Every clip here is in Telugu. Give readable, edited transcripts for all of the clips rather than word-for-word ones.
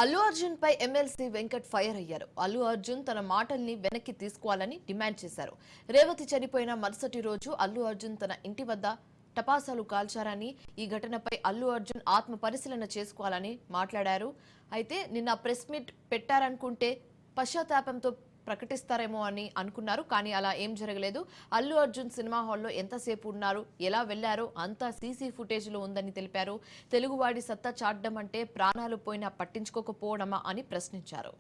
అల్లు అర్జున్ పై ఎమ్మెల్సీ వెంకట్ ఫైర్ అయ్యారు. అల్లు అర్జున్ తన మాటల్ని వెనక్కి తీసుకోవాలని డిమాండ్ చేశారు. రేవతి చనిపోయిన మరుసటి రోజు అల్లు అర్జున్ తన ఇంటి వద్ద టపాసాలు కాల్చారని, ఈ ఘటనపై అల్లు అర్జున్ ఆత్మ పరిశీలన చేసుకోవాలని మాట్లాడారు. అయితే నిన్న ప్రెస్ మీట్ పెట్టారనుకుంటే పశ్చాత్తాపంతో ప్రకటిస్తారేమో అని అనుకున్నారు. కానీ అలా ఏం జరగలేదు. అల్లు అర్జున్ సినిమా హాల్లో ఎంతసేపు ఉన్నారు, ఎలా వెళ్లారో అంతా సీసీ ఫుటేజ్ లో ఉందని తెలిపారు. తెలుగువాడి సత్తా చాటడం అంటే ప్రాణాలు పోయినా పట్టించుకోకపోవడమా అని ప్రశ్నించారు.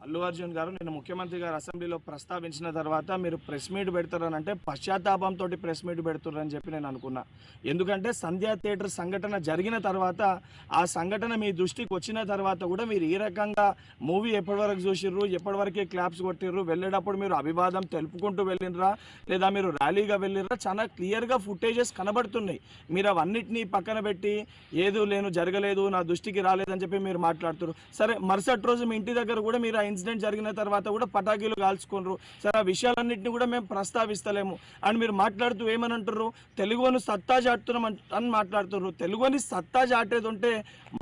అల్లు అర్జున్ గారు నిన్న ముఖ్యమంత్రి గారు అసెంబ్లీలో ప్రస్తావించిన తర్వాత మీరు ప్రెస్ మీట్ పెడతారనంటే పశ్చాత్తాపంతో ప్రెస్ మీట్ పెడుతున్నారని చెప్పి నేను అనుకున్నా. ఎందుకంటే సంధ్యా థియేటర్ సంఘటన జరిగిన తర్వాత, ఆ సంఘటన మీ దృష్టికి వచ్చిన తర్వాత కూడా మీరు ఈ రకంగా మూవీ ఎప్పటివరకు చూసిర్రు, ఎప్పటివరకే క్లాప్స్ కొట్టిర్రు, వెళ్ళేటప్పుడు మీరు అభివాదం తెలుపుకుంటూ వెళ్ళినరా లేదా మీరు ర్యాలీగా వెళ్ళినరా, చాలా క్లియర్గా ఫుటేజెస్ కనబడుతున్నాయి. మీరు అవన్నిటినీ పక్కన పెట్టి ఏదో జరగలేదు, నా దృష్టికి రాలేదని చెప్పి మీరు మాట్లాడుతున్నారు. సరే, మరుసటి రోజు మీ ఇంటి దగ్గర కూడా మీరు ఇన్సిడెంట్ జరిగిన తర్వాత కూడా పటాకీలు కాల్చుకున్నారు. సరే, ఆ విషయాలన్నింటినీ కూడా మేము ప్రస్తావిస్తలేము అని మీరు మాట్లాడుతూ ఏమని అంటారు, తెలుగుని సత్తా చాటుతున్నాం అని మాట్లాడుతున్నారు. తెలుగుని సత్తా చాటేది ఉంటే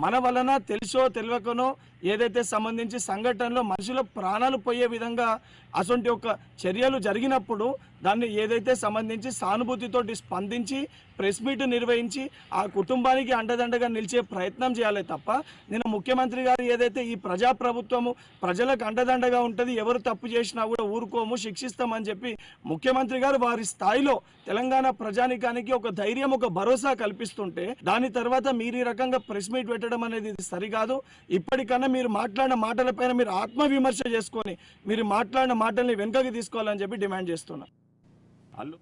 మన వలన తెలుసో తెలియకనో ఏదైతే సంబంధించి సంఘటనలో మనుషుల ప్రాణాలు పోయే విధంగా అటువంటి ఒక చర్యలు జరిగినప్పుడు దాన్ని ఏదైతే సంబంధించి సానుభూతితోటి స్పందించి ప్రెస్ మీట్ నిర్వహించి ఆ కుటుంబానికి అండదండగా నిలిచే ప్రయత్నం చేయాలి తప్ప, నిన్న ముఖ్యమంత్రి గారు ఏదైతే ఈ ప్రజాప్రభుత్వము ప్రజలకు అండదండగా ఉంటుంది, ఎవరు తప్పు చేసినా కూడా ఊరుకోము, శిక్షిస్తామని చెప్పి ముఖ్యమంత్రి గారు వారి స్థాయిలో తెలంగాణ ప్రజానికానికి ఒక ధైర్యం, ఒక భరోసా కల్పిస్తుంటే దాని తర్వాత మీరు ఈ రకంగా ప్రెస్ మీట్ పెట్టడం అనేది సరికాదు. ఇప్పటికన్నా మీరు మాట్లాడిన మాటలపైన మీరు ఆత్మవిమర్శ చేసుకొని మీరు మాట్లాడిన మాటల్ని వెనుకకి తీసుకోవాలని చెప్పి డిమాండ్ చేస్తున్నా. అల్లు